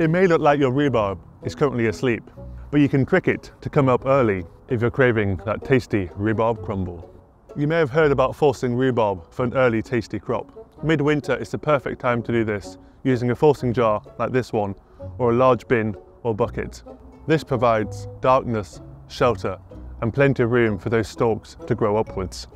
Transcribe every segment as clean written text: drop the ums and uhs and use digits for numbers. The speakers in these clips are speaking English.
It may look like your rhubarb is currently asleep, but you can trick it to come up early if you're craving that tasty rhubarb crumble. You may have heard about forcing rhubarb for an early tasty crop. Midwinter is the perfect time to do this, using a forcing jar like this one, or a large bin or bucket. This provides darkness, shelter, and plenty of room for those stalks to grow upwards.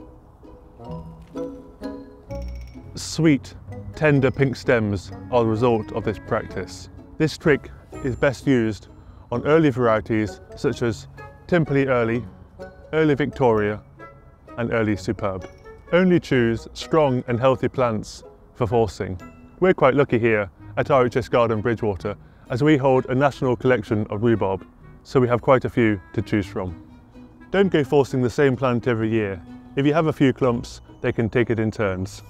Sweet, tender pink stems are the result of this practice. This trick is best used on early varieties such as Timperley Early, Early Victoria and Early Superb. Only choose strong and healthy plants for forcing. We're quite lucky here at RHS Garden Bridgewater as we hold a national collection of rhubarb, so we have quite a few to choose from. Don't go forcing the same plant every year. If you have a few clumps, they can take it in turns.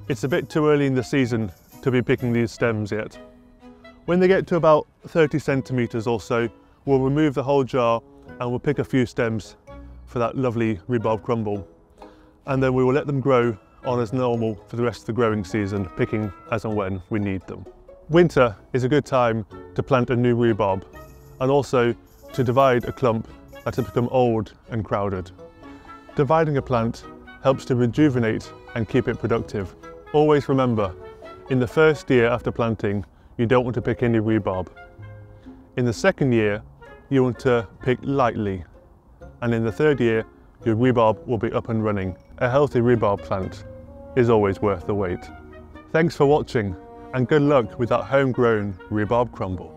It's a bit too early in the season to be picking these stems yet. When they get to about 30 centimetres or so, we'll remove the whole jar and we'll pick a few stems for that lovely rhubarb crumble. And then we will let them grow on as normal for the rest of the growing season, picking as and when we need them. Winter is a good time to plant a new rhubarb and also to divide a clump that has become old and crowded. Dividing a plant helps to rejuvenate and keep it productive. Always remember, in the first year after planting, you don't want to pick any rhubarb. In the second year, you want to pick lightly. And in the third year, your rhubarb will be up and running. A healthy rhubarb plant is always worth the wait. Thanks for watching and good luck with that homegrown rhubarb crumble.